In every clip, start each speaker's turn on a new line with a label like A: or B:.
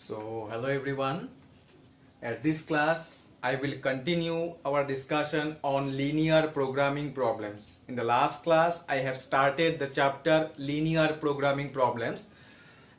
A: So, hello everyone. At this class, I will continue our discussion on linear programming problems. In the last class, I have started the chapter linear programming problems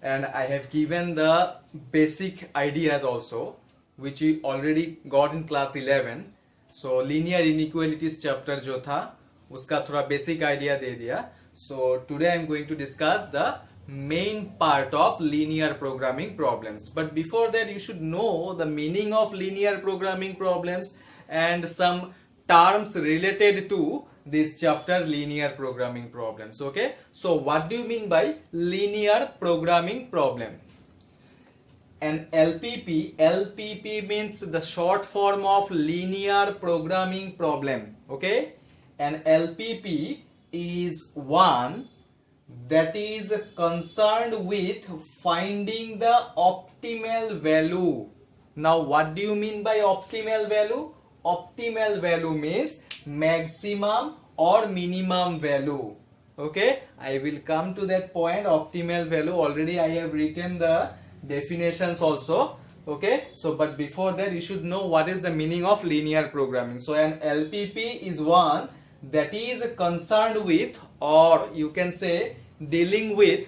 A: and I have given the basic ideas also, which we already got in class 11. So, linear inequalities chapter जो था, उसका थोड़ा basic idea दे दिया. So, today I am going to discuss the main part of linear programming problems. But before that, you should know the meaning of linear programming problems and some terms related to this chapter linear programming problems. Okay, so what do you mean by linear programming problem? An LPP means the short form of linear programming problem. Okay, an LPP is one that is concerned with finding the optimal value. Now, what do you mean by optimal value? Optimal value means maximum or minimum value. Okay, I will come to that point. Optimal value, already I have written the definitions also. Okay, so but before that, you should know what is the meaning of linear programming. So an LPP is one that is concerned with, or you can say dealing with,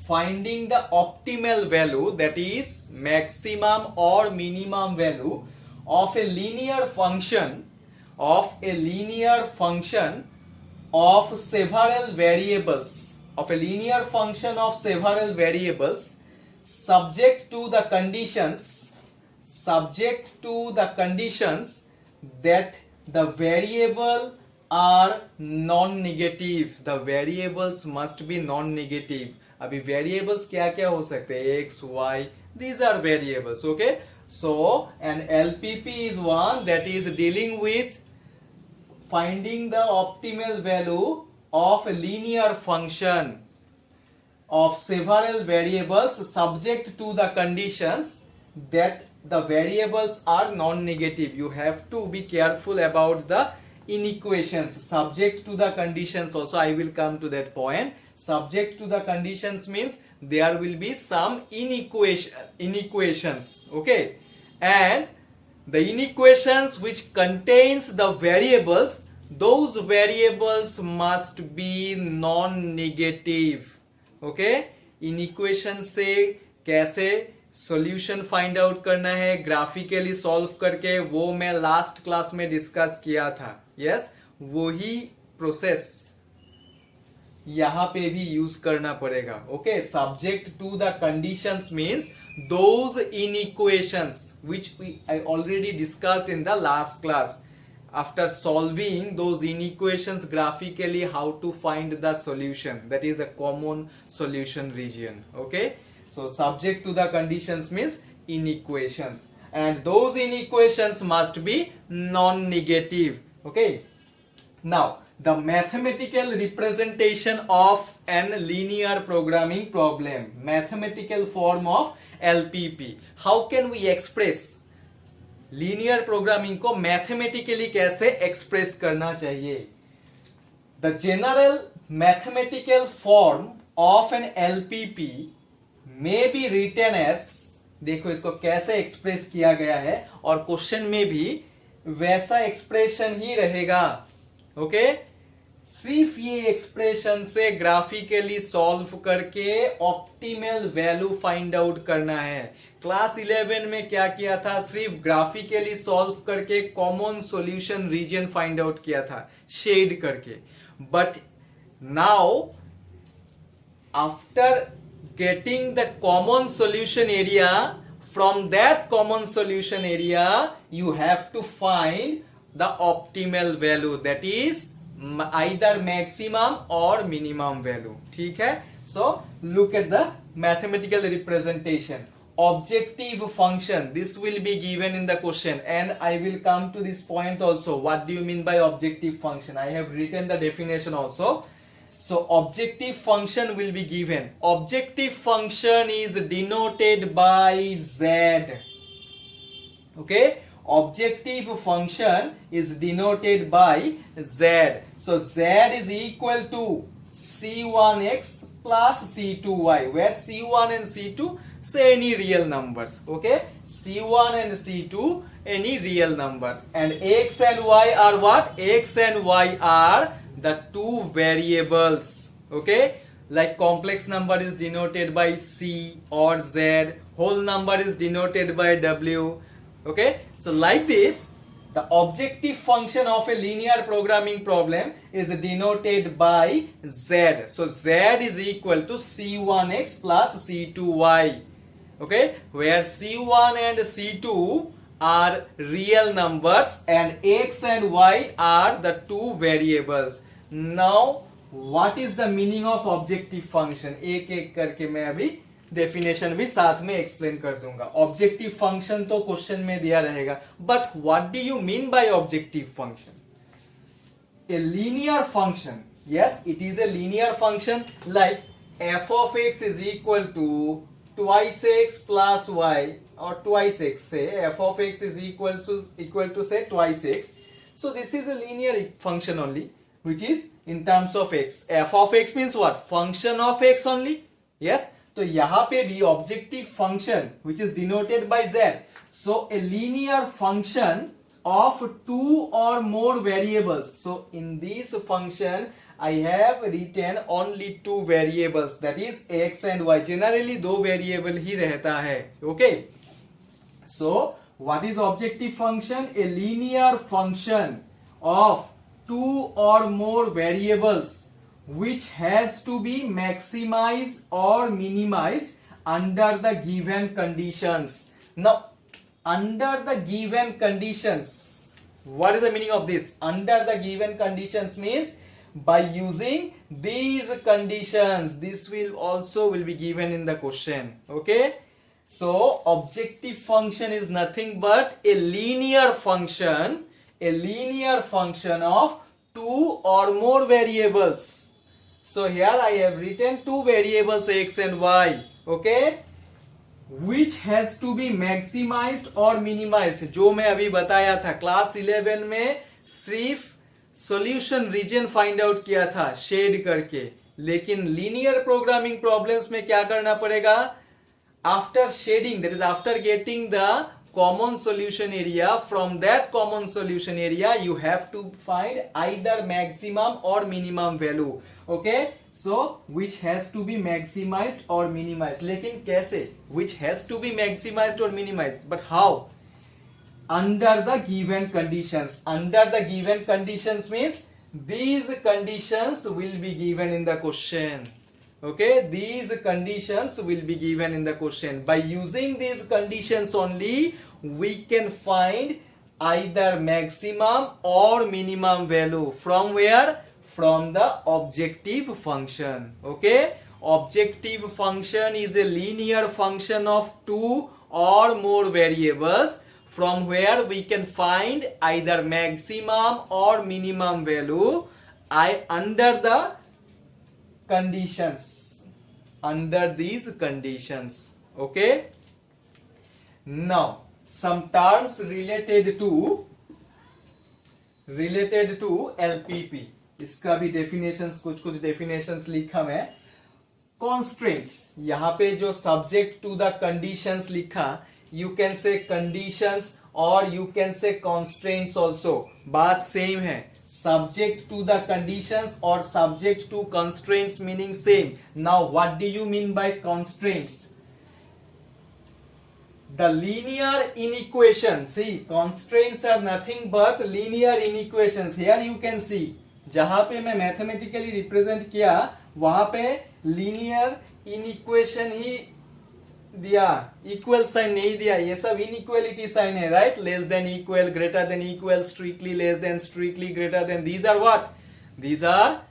A: finding the optimal value, that is maximum or minimum value of a linear function of several variables, subject to the conditions that the variable are non-negative. The variables must be non-negative. अभी variables क्या क्या हो सकते हैं? X, Y, these are variables. Okay, so an LPP is one that is dealing with finding the optimal value of a linear function of several variables subject to the conditions that the variables are non-negative. You have to be careful about the inequations. Subject to the conditions also, I will come to that point. Subject to the conditions means there will be some inequations. Okay, and the inequations which contains the variables, those variables must be non-negative. Okay, inequation से कैसे solution find out करना है graphically solve करके, वो मैं last class में discuss किया था. यस, वही प्रोसेस यहां पे भी यूज करना पड़ेगा. Okay, subject to the conditions means those inequations which I already discussed in the last class. After solving those inequations graphically, how to find the solution, that is a common solution region. Okay, so subject to the conditions means inequations, and those inequations must be non-negative. Okay, now the mathematical representation of an linear programming problem, mathematical form of LPP. How can we express linear programming को mathematically कैसे express करना चाहिए? The general mathematical form of an LPP may be written as, देखो इसको कैसे express किया गया है, और क्वेश्चन में भी वैसा एक्सप्रेशन ही रहेगा. ओके, सिर्फ ये एक्सप्रेशन से ग्राफिकली सॉल्व करके ऑप्टिमल वैल्यू फाइंड आउट करना है. क्लास 11 में क्या किया था? सिर्फ ग्राफिकली सॉल्व करके common solution region find out किया था, शेड करके. But now after getting the common solution area, from that common solution area you have to find the optimal value, that is either maximum or minimum value. ठीक है, so look at the mathematical representation. Objective function, this will be given in the question, and I will come to this point also. What do you mean by objective function? I have written the definition also. So objective function will be given. Objective function is denoted by Z. Okay, objective function is denoted by Z. So Z is equal to C1x plus C2y, where C1 and C2 say any real numbers. Okay, C1 and C2 any real numbers, and X and Y are what? X and Y are the two variables. Okay, like complex number is denoted by C or Z, whole number is denoted by W. Okay, so like this, the objective function of a linear programming problem is denoted by Z. So Z is equal to C1x plus C2y. Okay, where C1 and C2 are real numbers and X and Y are the two variables. Now what is the meaning of objective function? एक एक करके मैं अभी definition भी साथ में explain कर दूंगा. ऑब्जेक्टिव फंक्शन तो क्वेश्चन में दिया रहेगा, but what do you mean by objective function? A linear function, yes, it is a linear function, like f of x is equal to twice x plus y, or twice x, say f of x is equal to say twice x. So this is a linear function only, which is in terms of x. F of x means what? Function of x only. Yes, तो यहाँ पे भी objective function which is denoted by z. So a linear function of two or more variables. So in this function I have written only two variables, that is x and y. Generally दो variable ही रहता है. Okay, so what is objective function? A linear function of two or more variables which has to be maximized or minimized under the given conditions. Now under the given conditions, what is the meaning of this? Under the given conditions means by using these conditions. This will also be given in the question. Okay, so objective function is nothing but a linear function of two or more variables. So here I have written two variables x and y. Okay, which has to be maximized or minimized. जो मैं अभी बताया था class 11 में, सिर्फ solution region find out किया था shade करके, लेकिन लीनियर प्रोग्रामिंग प्रॉब्लम्स में क्या करना पड़ेगा? After shading, that is after getting the common solution area, from that common solution area you have to find either maximum or minimum value. Okay, so which has to be maximized or minimized. लेकिन कैसे? Which has to be maximized or minimized, but how? Under the given conditions. Under the given conditions means these conditions will be given in the question. Okay, these conditions will be given in the question. By using these conditions only we can find either maximum or minimum value. From where? From the objective function. Okay, objective function is a linear function of two or more variables from where we can find either maximum or minimum value under the conditions, under these conditions. Okay, now some terms related to LPP. इसका भी definitions, कुछ definitions लिखा मैं. Constraints, यहाँ पे जो subject to the conditions लिखा, you can say conditions और you can say constraints also, बात सेम है. Subject to the conditions or subject to constraints meaning same. Now what do you mean by constraints? The linear inequations. See, constraints are nothing but linear inequations. Here you can see, जहां पे मैं mathematically represent किया वहां पे linear inequation ही दिया, equal sign नहीं दिया. ये सब इनइक्वालिटी साइन है, right? Less than equal, greater than equal, strictly less than, strictly greater than. These are what? These are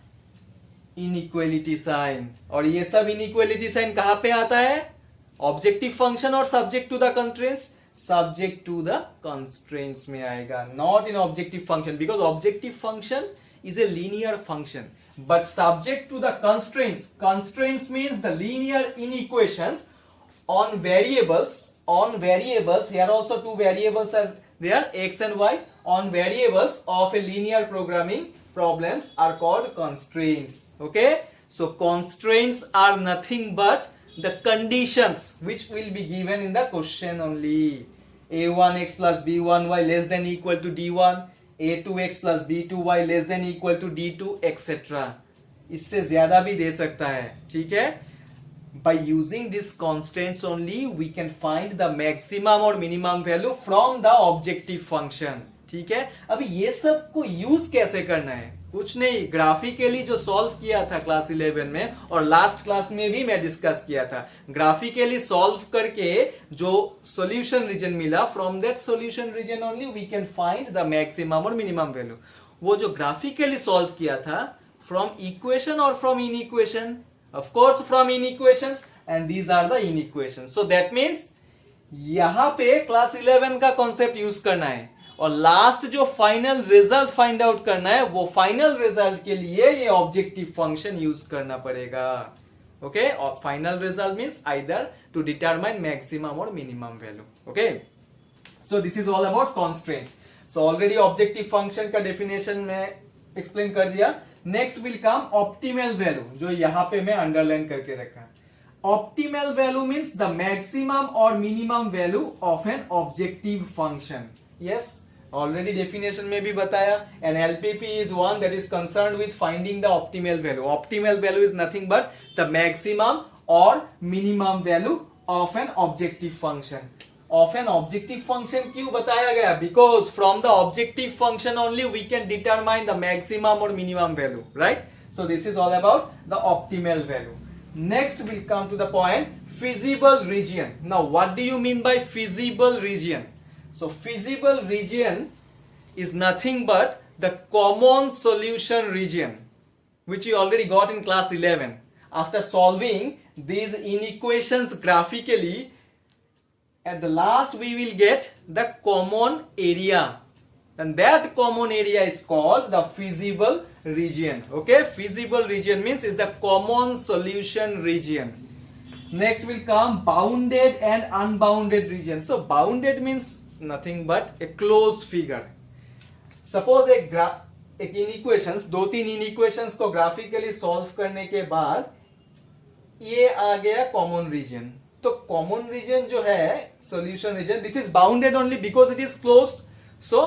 A: inequality sign. और ये सब इनइक्वालिटी साइन कहां पे आता है? ऑब्जेक्टिव फंक्शन और subject to the constraints. Subject to the constraints में आएगा, not in objective function, because objective function is a linear function, but subject to the constraints. Constraints means the linear inequations on variables. Here also two variables are there, x and y. On variables of a linear programming problems are called constraints. Okay, so constraints are nothing but the conditions which will be given in the question only. a1x plus b1y less than equal to d1, a2x plus b2y less than equal to d2 etc. इससे ज्यादा भी दे सकता है, ठीक है. By using these constants only we can find the maximum or minimum value from the objective function. ठीक है. अभी ये सब को यूज कैसे करना है, कुछ नहीं, ग्राफिकली जो सॉल्व किया था क्लास 11 में और लास्ट क्लास में भी मैं डिस्कस किया था. ग्राफिकली सॉल्व करके जो सॉल्यूशन रीजन मिला, from that solution region only we can find the maximum और मिनिमम वैल्यू. वो जो ग्राफिकली सॉल्व किया था फ्रॉम इक्वेशन और from inequation, of course from inequations, and these are the inequations. So that means यहां पे class 11 का concept use करना है और लास्ट जो फाइनल रिजल्ट फाइंड आउट करना है, वो फाइनल रिजल्ट के लिए ये ऑब्जेक्टिव फंक्शन यूज करना पड़ेगा. ओके, और final result means either to determine maximum और minimum value. Okay, so this is all about constraints. So already objective function का डेफिनेशन में एक्सप्लेन कर दिया. Next will come optimal value, जो यहां पे मैं अंडरलाइन करके रखा. Optimal value means the maximum और minimum value of an objective function. Yes, already definition में भी बताया, an LPP is one that is concerned with finding the optimal value. Optimal value is nothing but the maximum or minimum value of an objective function. Of an objective function क्यों बताया गया? Because from the objective function only we can determine the maximum or minimum value, right? So this is all about the optimal value. Next we'll come to the point feasible region. Now what do you mean by feasible region? So feasible region is nothing but the common solution region, which you already got in class 11. After solving these inequations graphically, at the last we will get the common area, and that common area is called the feasible region. Okay, feasible region means is the common solution region. Next will come bounded and unbounded region. So bounded means nothing but a closed figure. Suppose एक इनइक्वेशंस, दो तीन इनइक्वेशंस को graphically solve करने के बाद ये आ गया कॉमन रीजन. तो कॉमन रीजन जो है solution region, this is bounded only because it is closed. So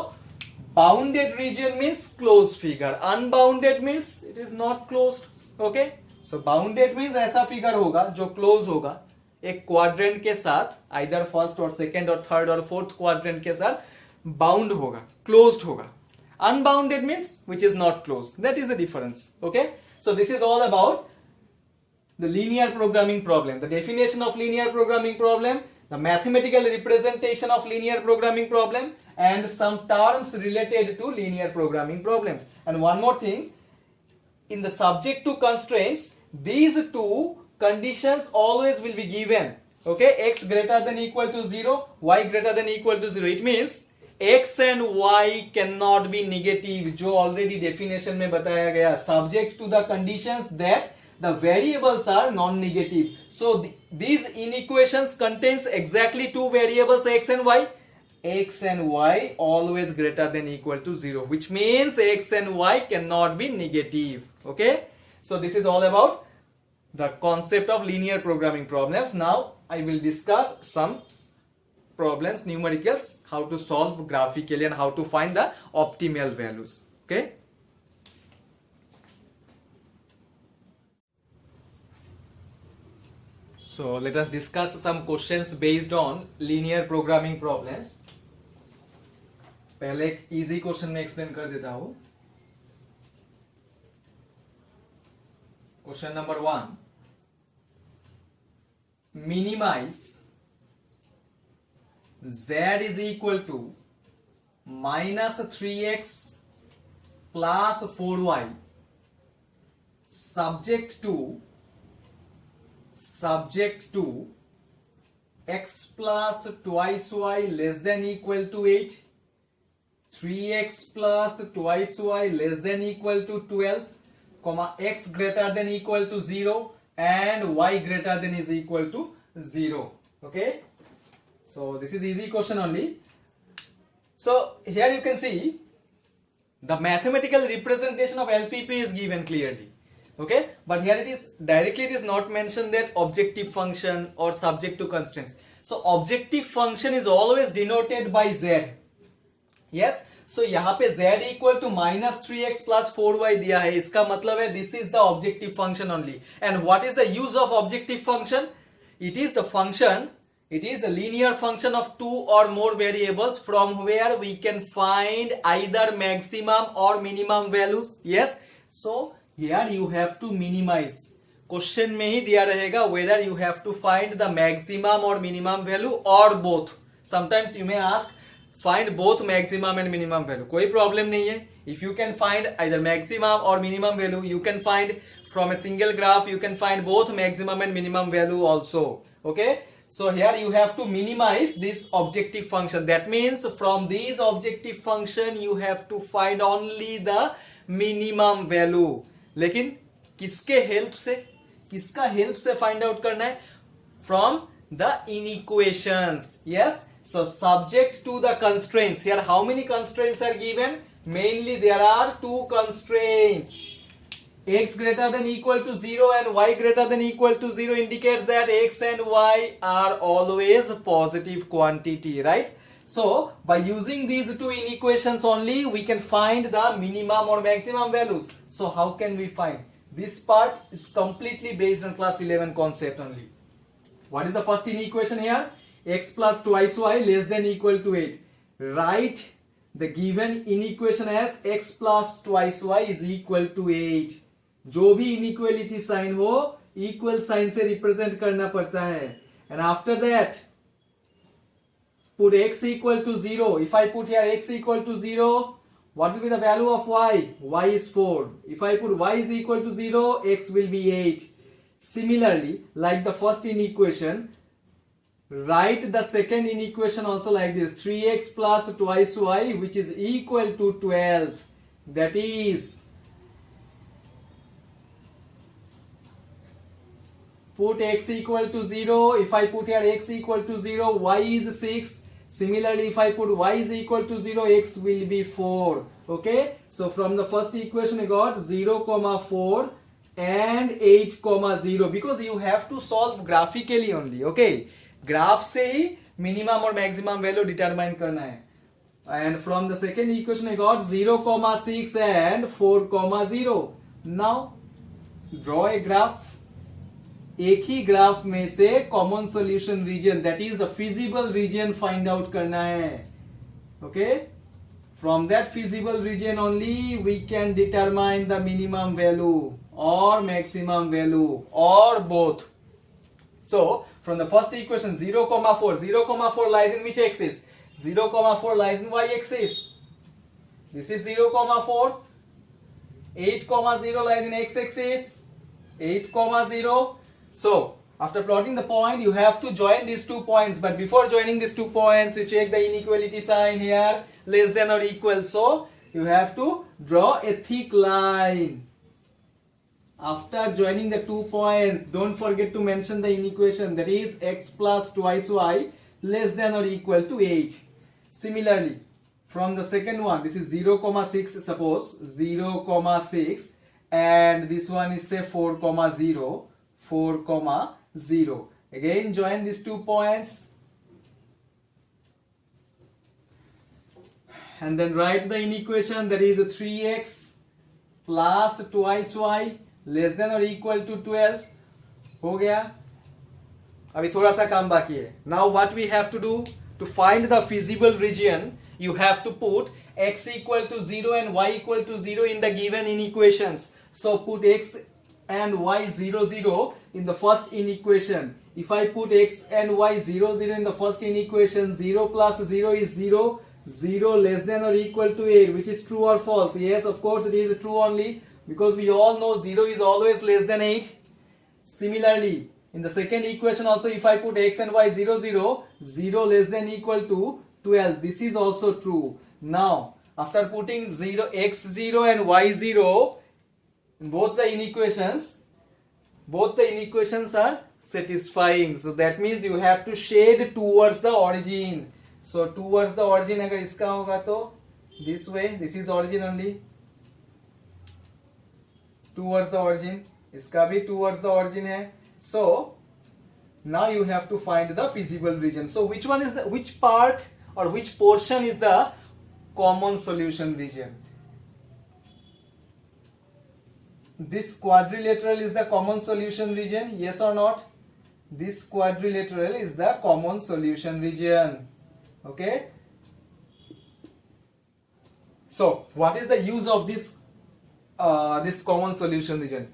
A: bounded region means closed figure, unbounded means it is not closed. Okay, so bounded means ऐसा फिगर होगा जो close होगा एक quadrant के साथ, either first और second और third और फोर्थ क्वाड्रेंट के साथ बाउंड होगा, क्लोज्ड होगा. Unbounded means which is not closed. That is the difference. Okay, so this is all about the linear programming problem, the definition of linear programming problem, the mathematical representation of linear programming problem, and some terms related to linear programming problems. And one more thing, in the subject to constraints, these two conditions always will be given. Okay, x greater than equal to 0, y greater than equal to 0. It means x and y cannot be negative, जो already definition में बताया गया, subject to the conditions that the variables are non-negative. So these inequations contains exactly two variables x and y. X and y always greater than equal to 0, which means x and y cannot be negative. Okay, so this is all about the concept of linear programming problems. Now I will discuss some problems, numericals, how to solve graphically and how to find the optimal values. Okay, so let us discuss some questions based on linear programming problems. पहले एक easy question में explain कर देता हूं. Question number 1, minimise z is equal to -3x plus 4y subject to x plus twice y less than equal to 8, 3x plus twice y less than equal to 12, comma x greater than equal to 0 and y greater than is equal to 0. Okay, so this is easy question only. So here you can see the mathematical representation of LPP is given clearly. Okay, but here it is directly, it is not mentioned that objective function or subject to constraints. So objective function is always denoted by z. Yes, so यहाँ पे z equal to -3x plus 4y दिया है, इसका मतलब है this is the objective function only. And what is the use of objective function? It is the function, it is the linear function of two or more variables from where we can find either maximum or minimum values. Yes, so here you have to minimize. Question में ही दिया रहेगा whether you have to find the maximum or minimum value or both. Sometimes you may ask find both maximum and minimum value. कोई problem नहीं है. If you can find either maximum or minimum value, you can find from a single graph, you can find both maximum and minimum value also. Okay, so here you have to minimize this objective function. That means from these objective function you have to find only the minimum value. लेकिन किसके help से, किसका help से find out करना है? From the inequations. Yes, so subject to the constraints. Here how many constraints are given? Mainly there are two constraints. X greater than equal to 0 and y greater than equal to 0 indicates that x and y are always positive quantity, right? So by using these two inequations only we can find the minimum or maximum values. So how can we find? This part is completely based on class 11 concept only. What is the first inequation here? X plus twice y less than equal to 8. Write the given inequation as x plus twice y is equal to 8. जो भी inequality sign हो equal sign से represent करना पड़ता है. And after that put x equal to 0. If I put here x equal to 0, what will be the value of y? Y is 4. If I put y is equal to 0, x will be 8. Similarly, like the first inequation, write the second inequation also like this. 3x plus twice y which is equal to 12. That is, put x equal to 0. If I put here x equal to 0, y is 6. Similarly, if I put y is equal to 0, x will be 4. Okay, so from the first equation I got 0, 4 and 8, 0, because you have to solve graphically only. Okay, graph से ही minimum और maximum value determine करना है. And from the second equation I got 0, 6 and 4, 0. Now draw a graph. एक ही graph में से common solution region, that is the feasible region find out करना है. Okay, from that feasible region only we can determine the minimum value और maximum value और both. So from the first equation 0, 4, 0, 4 lies in which axis? 0, 4 lies in y axis. This is 0, 4. 8, 0 lies in x axis. 8, 0. So after plotting the point, you have to join these 2 points. But before joining these 2 points, you check the inequality sign here, less than or equal. So you have to draw a thick line. After joining the 2 points, don't forget to mention the inequation, that is x plus twice y less than or equal to 8. Similarly, from the second one, this is 0, 6, suppose 0, 6, and this one is say 4, 0, 4, 0. Again join these 2 points and then write the inequation, that is 3x plus twice y less than or equal to 12. हो गया. अभी थोड़ा सा काम बाकी है. Now what we have to do to find the feasible region, you have to put x equal to 0 and y equal to 0 in the given inequations. So put x and y 0, 0 in the first inequation. If I put x and y 0, 0 in the first inequation, 0 plus 0 is 0, 0 less than or equal to 8, which is true or false? Yes, of course it is true only, because we all know 0 is always less than 8. Similarly, in the second equation also, if I put x and y 0, 0, 0 less than equal to 12, this is also true. Now, after putting 0, x0 and y0 in both the inequations are satisfying. So that means you have to shade towards the origin. So towards the origin, अगर इसका होगा तो this way, this is origin only. Towards the origin. इसका भी towards the origin है. सो now you have to find the feasible region. So which one is the, which part or which portion is the common solution region? This quadrilateral is the common solution region, yes or not? This quadrilateral is the common solution region. Okay, so what is the use of this common solution region?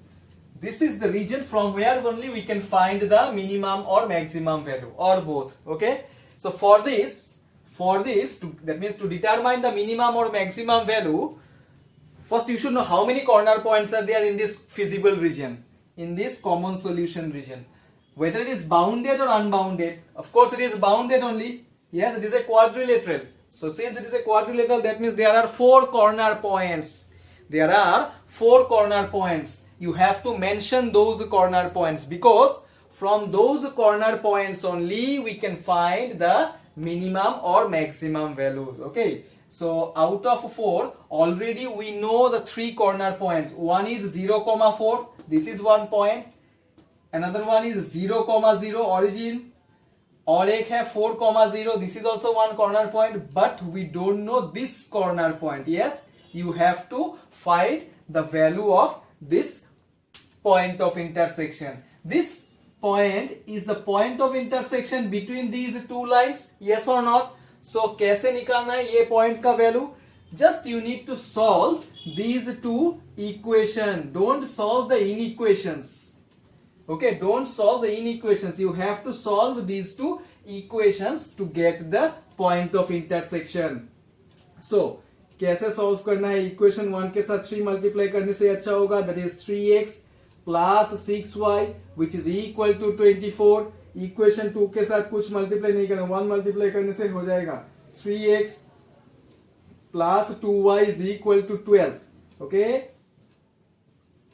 A: This is the region from where only we can find the minimum or maximum value or both. Okay, so for this that means to determine the minimum or maximum value, first you should know how many corner points are there in this feasible region, in this common solution region, whether it is bounded or unbounded. Of course it is bounded only. Yes, it is a quadrilateral. So since it is a quadrilateral, that means there are 4 corner points. There are 4 corner points. You have to mention those corner points, because from those corner points only we can find the minimum or maximum values. Okay, so out of 4 already we know the 3 corner points. One is 0,4, this is one point. Another one is 0,0 origin, और एक है 4,0, this is also one corner point, but we don't know this corner point. Yes, you have to find the value of this point of intersection. This point is the point of intersection between these two lines, yes or not? So कैसे निकालना है ये point का value? Just you need to solve these two equation. Don't solve the inequations. Okay, don't solve the inequations. You have to solve these two equations to get the point of intersection. So कैसे solve करना है? Equation 1 के साथ 3 multiply करने से अच्छा होगा. That is 3x plus 6y which is equal to 24. Equation 2 के साथ कुछ multiply नहीं करना, 1 multiply करने से हो जाएगा. 3x plus 2y is equal to 12. Okay,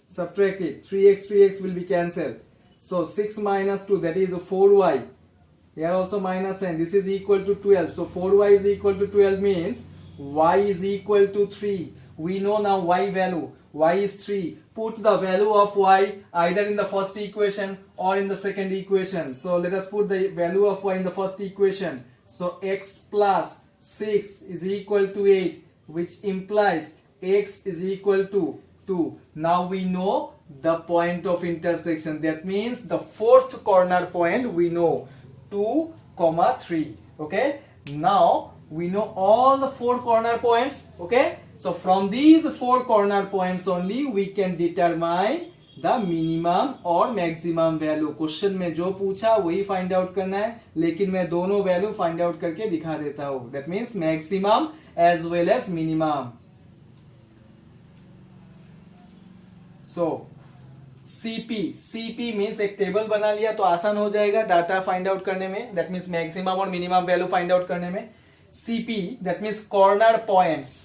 A: subtract it. 3x will be cancelled. So 6 minus 2, that is 4y. Here also minus sign. This is equal to 12. So 4y is equal to 12 means y is equal to 3. We know now y value. Y is 3. Put the value of y either in the first equation or in the second equation. So let us put the value of y in the first equation. So x plus 6 is equal to 8, which implies x is equal to 2. Now we know the point of intersection. That means the fourth corner point we know, 2, 3. Okay, now we know all the 4 corner points. Okay, so from these 4 corner points only we can determine the minimum और maximum value. Question में जो पूछा वही find out करना है, लेकिन मैं दोनों वैल्यू फाइंड आउट करके दिखा देता हूं. That means maximum as well as minimum. So CP means एक टेबल बना लिया तो आसान हो जाएगा डाटा फाइंड आउट करने में. दैट मीन्स मैक्सिमम और मिनिमम वैल्यू फाइंड आउट करने में. CP that means corner points.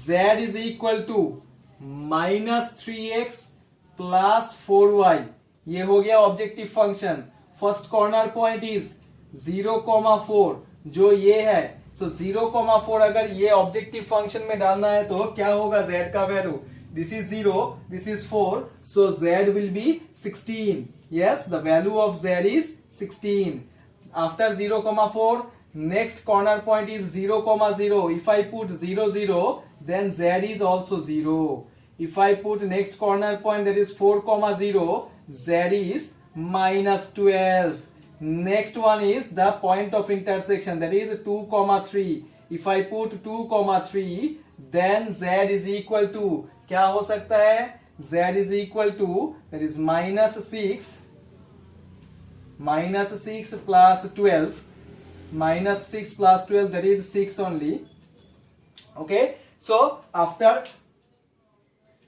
A: Z is equal to minus 3x plus 4y. ये हो गया objective function. First corner point is 0,4 जो ये है. सो 0,4 अगर ये ऑब्जेक्टिव फंक्शन में डालना है तो क्या होगा z का value? This is 0, this is 4, so z will be 16. Yes, the value of z is 16. After 0,4, next corner point is 0,0. If I put 0, 0, then z is also 0. If I put next corner point, that is 4,0, z is minus 12. Next one is the point of intersection, that is 2,3. If I put 2,3, then z is equal to, क्या हो सकता है? z is equal to, that is minus 6 plus 12. Minus 6 plus 12, that is 6 only. Okay, so after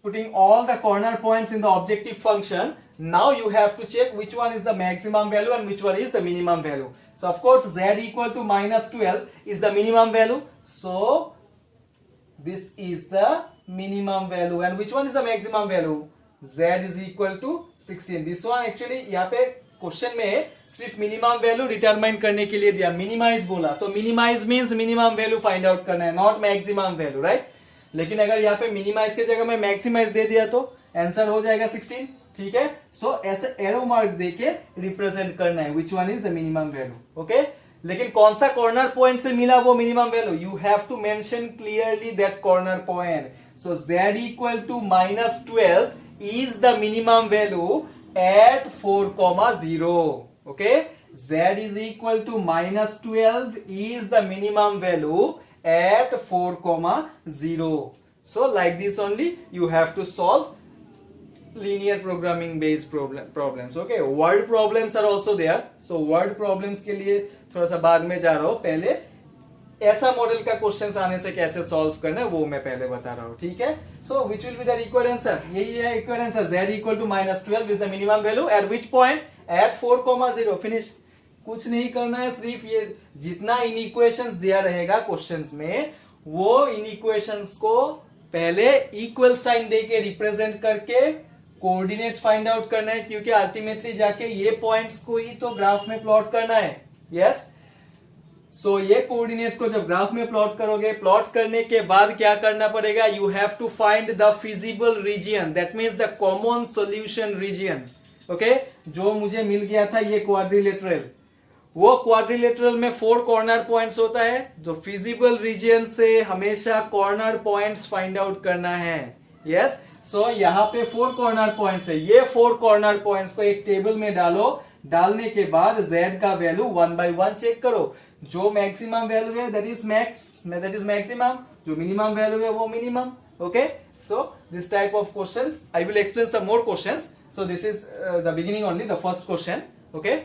A: putting all the corner points in the objective function, now you have to check which one is the maximum value and which one is the minimum value. So of course z equal to minus 12 is the minimum value. So this is the minimum value. And which one is the maximum value? Z is equal to 16. This one actually यहाँ पे question में सिर्फ minimum value determine करने के लिए दिया, minimize बोला, तो minimize means minimum value find out करना है, नॉट मैक्सिमम वैल्यू, राइट. लेकिन अगर यहाँ पे मिनिमाइज की जगह में मैक्सिमाइज दे दिया तो आंसर हो जाएगा 16, ठीक है। सो ऐसे एरो मार्क देके रिप्रेजेंट करना है which one is the minimum value, okay. लेकिन कौन सा कॉर्नर पॉइंट से मिला वो minimum value, you have to mention clearly that corner point. So z equal to -12 is the minimum value at 4,0, okay, z is equal to -12 is the minimum value at 4,0. So like this only you have to solve linear programming based problems, okay. word problems are also there, so word problems के लिए थोड़ा सा बाद में जा रहा हूँ, पहले ऐसा मॉडल का क्वेश्चन आने से कैसे सॉल्व करना है वो मैं पहले बता रहा हूँ, ठीक है। So which will be the required answer, यही है required answer, z equal to -12 is the minimum value at which point, at 4,0, finish. कुछ नहीं करना है, सिर्फ ये जितना इनइक्वेशंस दिया रहेगा क्वेश्चंस में वो इनइक्वेशंस को पहले इक्वल साइन देके रिप्रेजेंट करके कोऑर्डिनेट्स फाइंड आउट करना है, क्योंकि अल्टीमेटली जाके ये पॉइंट्स को ही तो ग्राफ में प्लॉट करना है, यस। सो ये कोऑर्डिनेट्स को जब ग्राफ में प्लॉट करोगे, प्लॉट करने के बाद क्या करना पड़ेगा, you have to find the feasible region, that means the common solution region, okay. जो मुझे मिल गया था ये क्वाड्रिलेटरल, वो क्वाड्रिलेटरल में 4 कॉर्नर पॉइंट्स होता है, जो फिजिबल रीजन से हमेशा कॉर्नर पॉइंट्स फाइंड आउट करना है, यस। सो यहाँ पे 4 कॉर्नर पॉइंट्स है, ये 4 कॉर्नर पॉइंट्स को एक टेबल में डालो, डालने के बाद z का वैल्यू 1 by 1 चेक करो, जो मैक्सिमम वैल्यू है दैट इज मैक्सिमम, जो मिनिमम वैल्यू है वो minimum, okay. So this type of questions I will explain some more questions, so this is the beginning only, the first question, okay.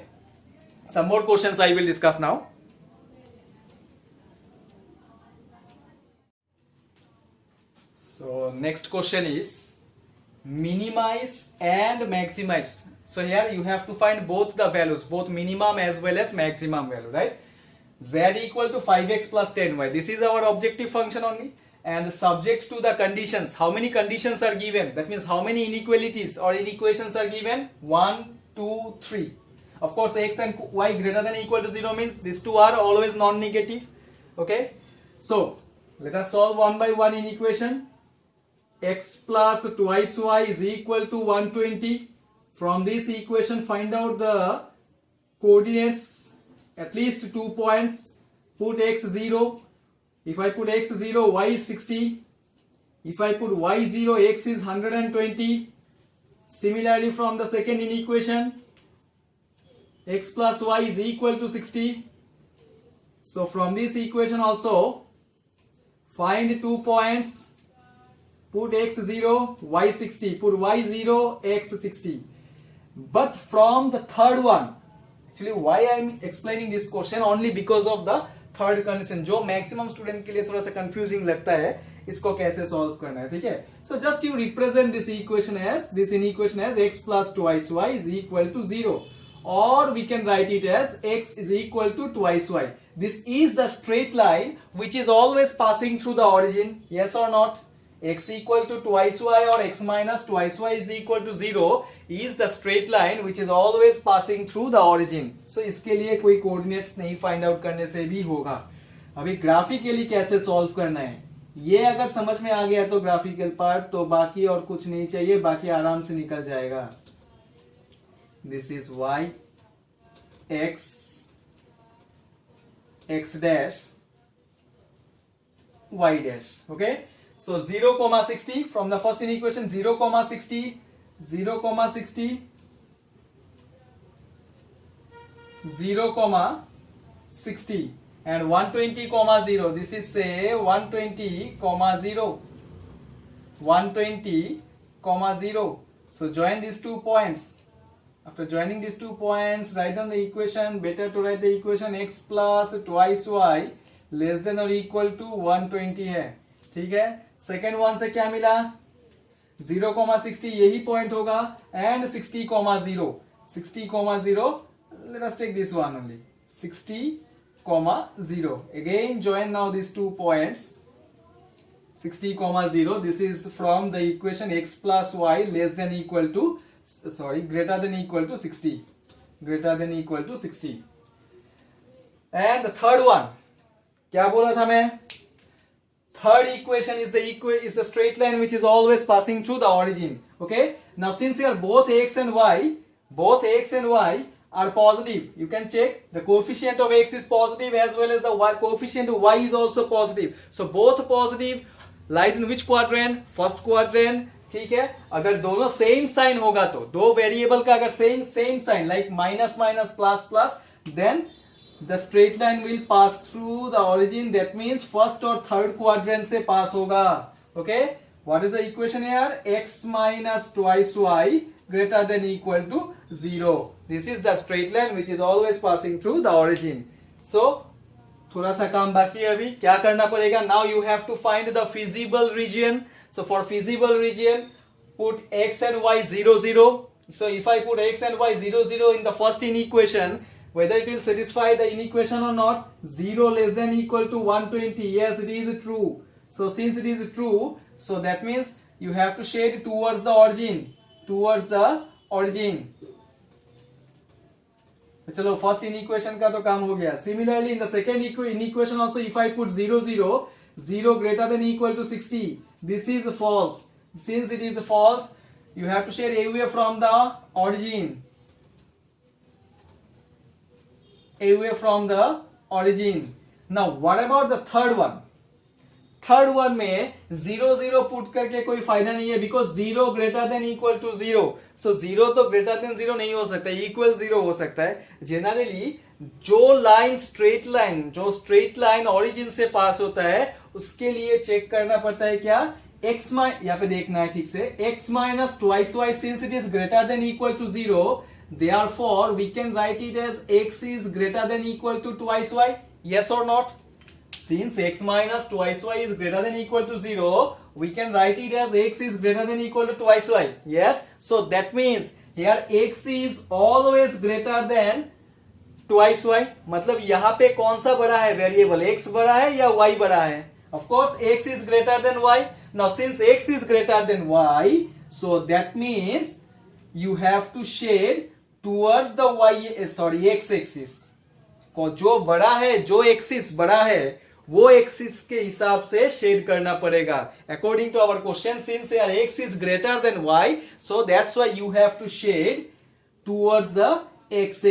A: Some more questions I will discuss now. So next question is minimize and maximize. So here you have to find both the values, both minimum as well as maximum value, right? Z equal to 5x plus 10y. This is our objective function only, and subject to the conditions. How many conditions are given? That means how many inequalities or inequations are given? 1, 2, 3. Of course, x and y greater than or equal to 0 means these two are always non-negative. Okay. So let us solve one by one inequation. X plus twice y is equal to 120. From this equation, find out the coordinates, at least 2 points. Put x 0. If I put x 0, y is 60. If I put y 0, x is 120. Similarly, from the second inequation, x plus y is equal to 60. So from this equation also, find 2 points. Put x 0, y 60. Put y 0, x 60. But from the third one, actually why I am explaining this question, only because of the third condition, जो maximum student के लिए थोड़ा सा confusing लगता है, इसको कैसे solve करना है, ठीक है। So just you represent this equation as, this inequation as x plus twice y is equal to 0, or we can write it as x is equal to twice y. This is the straight line which is always passing through the origin, yes or not? X equal to twice y or x minus twice y is equal to 0 is the straight line which is always passing through the origin. So इसके लिए कोई coordinates नहीं find out करने से भी होगा। अभी graphically कैसे सॉल्व करना है, ये अगर समझ में आ गया तो ग्राफिकल पार्ट, तो बाकी और कुछ नहीं चाहिए, बाकी आराम से निकल जाएगा। This is y, x, x dash, y dash, okay. So 0, 60 from the first inequation, 0, 60, 0, 60, 0, 60, and 120, 0. This is say 120, 0, 120, 0. So join these 2 points. After joining these 2 points, write down the equation. Better to write the equation x plus twice y less than or equal to 120 है, ठीक है। Second one से क्या मिला, 0, 60 यही point होगा, and 60, 0, 60, 0, let us take this one only, 60, 0. Again join now these 2 points, 60, 0. This is from the equation x plus y less than equal to, sorry, greater than equal to 60, greater than equal to 60. And the third one, क्या बोला था मैं, third equation is the straight line which is always passing through the origin. Okay, now since here both x and y are positive, you can check the coefficient of x is positive as well as the coefficient of y is also positive. So both positive lies in which quadrant? First quadrant. ठीक है, अगर दोनों same sign होगा तो दो variable का अगर same sign like minus minus plus plus, then the straight line will pass through the origin. That means first और थर्ड क्वाड्रेंट से पास होगा. Okay, what is the equation here? x minus twice y greater than equal to 0. This is the straight line which is always passing through the origin. So थोड़ा सा काम बाकी है, अभी क्या करना पड़ेगा? Now you have to find the feasible region. So for feasible region, put x and y 0 0. So if I put x and y 0 0 in the first inequation, whether it will satisfy the inequation or not, 0 less than equal to 120. Yes, it is true. So since it is true, so that means you have to shade towards the origin. चलो first inequation का तो काम हो गया. Similarly in the second inequation also if I put 0 0, 0 greater than equal to 60, this is false. Since it is false, you have to shade away from the origin. Now what about the third one? Third one में 0 0 put करके कोई फायदा नहीं है, because 0 greater than equal to 0. So 0 तो greater than 0 नहीं हो सकता, इक्वल 0 हो सकता है. जनरली जो स्ट्रेट लाइन ओरिजिन से पास होता है उसके लिए चेक करना पड़ता है क्या? x यहाँ पे देखना है ठीक से. x minus twice y, since it is greater than equal to 0, therefore we can write it as x is greater than equal to twice y. Yes or not? Since x minus twice y is greater than equal to 0, we can write it as x is greater than equal to twice y. Yes, so that means here x is always greater than twice y. मतलब यहाँ पे कौन सा बड़ा है variable? x बड़ा है या y बड़ा है? Of course x is greater than y. Now since x is greater than y, so that means you have to shade towards the x axis. जो बड़ा है, जो एक्सिस बड़ा है वो एक्सिस के हिसाब से शेड करना पड़ेगा. According to our question, since यार x is greater than y, so that's why you have to shade towards the x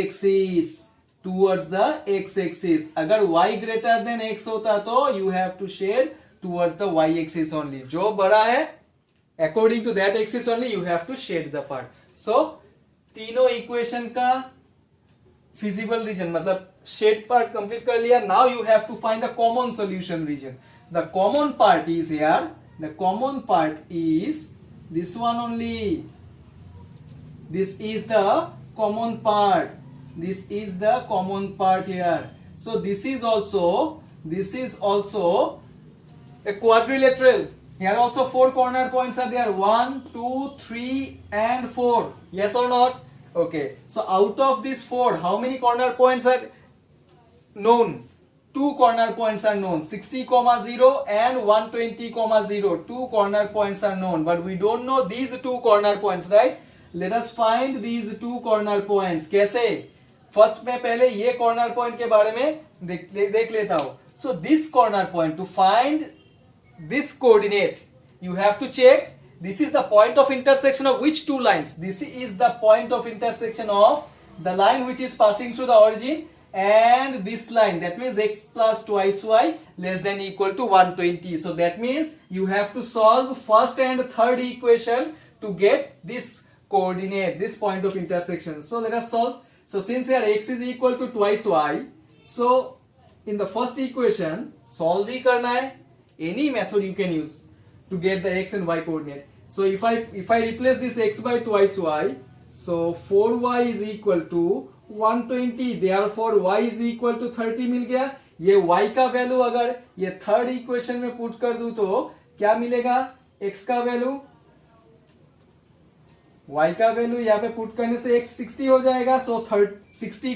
A: axis. अगर y greater than x होता तो you have to shade towards the y axis only. जो बड़ा है according to that axis only you have to shade the part. So तीनों equation का feasible region मतलब shade part complete कर लिया. Now you have to find the common solution region. The common part is here, the common part is this one only. This is the common part here. So this is also a quadrilateral. Here also 4 corner points are there, 1 2 3 and 4. Yes or not? Okay, so out of these 4, how many corner points are known? 2 corner points are known, 60, 0 and 120, 0. 2 corner points are known, but we don't know these 2 corner points, right? Let us find these 2 corner points. कैसे? First में पहले ये corner point के बारे में देख लेता हूं. So this corner point, to find this coordinate, you have to check this is the point of intersection of which two lines. This is the point of intersection of the line which is passing through the origin and this line. That means x plus twice y less than equal to 120. So that means you have to solve first and third equation to get this coordinate, this point of intersection. So let us solve. So since here x is equal to twice y, so in the first equation solve ही करना है. Any method you can use to get the x and y coordinate. So if I replace this x by twice y, so 4y is equal to 120. Therefore y is equal to 30 मिल गया. ये y का value अगर ये third equation में put कर दूं तो क्या मिलेगा? x का वैल्यू, y का वैल्यू यहाँ पे पुट करने से x 60 हो जाएगा. So 60,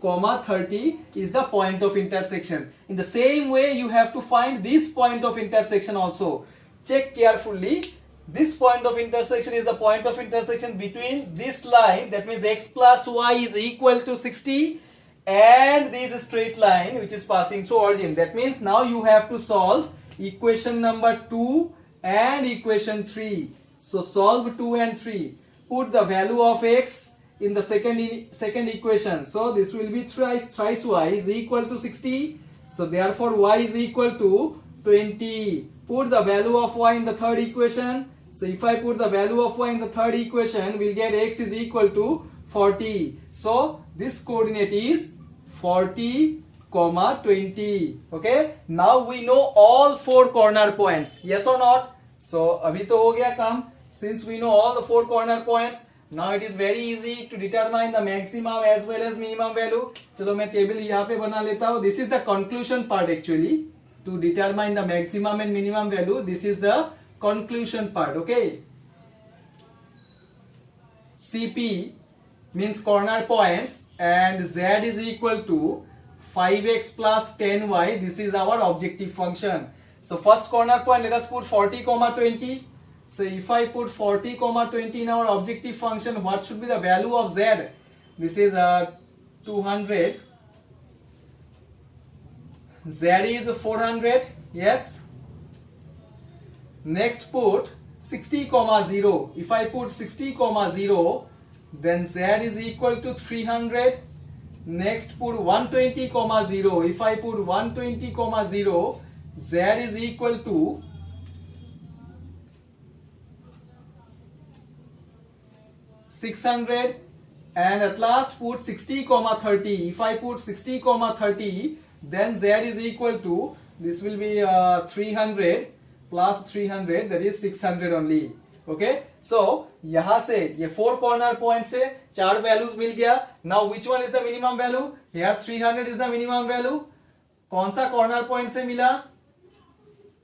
A: 30 is the point of intersection. In the same way you have to find this point of intersection also. Check carefully. This point of intersection is the point of intersection between this line, that means x plus y is equal to 60, and this straight line which is passing through origin. That means now you have to solve equation number 2 and equation 3. So solve 2 and 3. Put the value of x in the second equation. So this will be thrice y is equal to 60. So therefore y is equal to 20. Put the value of y in the third equation. So if I put the value of y in the third equation, we'll get x is equal to 40. So this coordinate is 40, 20. Okay. Now we know all 4 corner points. Yes or not? So अभी तो हो गया काम. Since we know all the 4 corner points, now it is very easy to determine the maximum as well as minimum value. चलो मैं table यहाँ पे बना लेता हूँ. This is the conclusion part actually. To determine the maximum and minimum value, this is the conclusion part. Okay. CP means corner points and Z is equal to 5x plus 10y. This is our objective function. So first corner point, let us put 40, 20. So if I put 40, 20 in our objective function, what should be the value of Z? This is 200. Z is 400. Yes. Next put 60, 0. If I put 60, 0, then Z is equal to 300. Next put 120, 0. If I put 120, 0, Z is equal to 600. And at last put 60, 30. If I put 60, 30, then Z is equal to, this will be 300 plus 300, that is 600 only. Okay. So यहाँ से ये 4 corner points से 4 values मिल गया. Now which one is the minimum value? Here 300 is the minimum value. कौन सा corner point से मिला?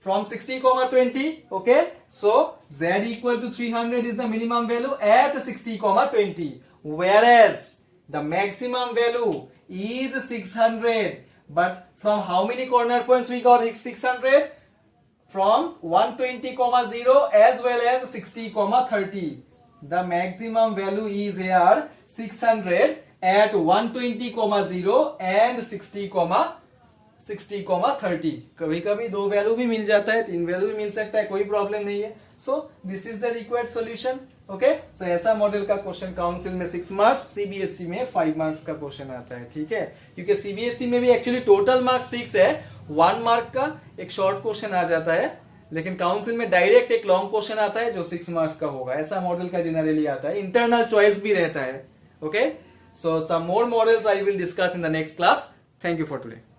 A: From 60, 20. Okay. So Z equal to 300 is the minimum value at 60, 20. Whereas the maximum value is 600. But from how many corner points we got 600? From 120, 0 as well as 60, 30. The maximum value is here 600 at 120, 0 and 60, 30. कभी कभी 2 value भी मिल जाता है, 3 value भी मिल सकता है, कोई problem नहीं है. So this is the required solution. Okay. So ऐसा मॉडल का क्वेश्चन काउंसिल में 6 मार्क्स, सीबीएसई में 5 मार्क्स का क्वेश्चन आता है. ठीक है. क्योंकि सीबीएसई में भी एक्चुअली टोटल मार्क्स 6 है. 1 मार्क का एक शॉर्ट क्वेश्चन आ जाता है, लेकिन काउंसिल में डायरेक्ट एक लॉन्ग क्वेश्चन आता है जो 6 मार्क्स का होगा. ऐसा मॉडल का जनरली आता है. इंटरनल चॉइस भी रहता है. Okay. So some more models I will discuss in the next class. Thank you for today.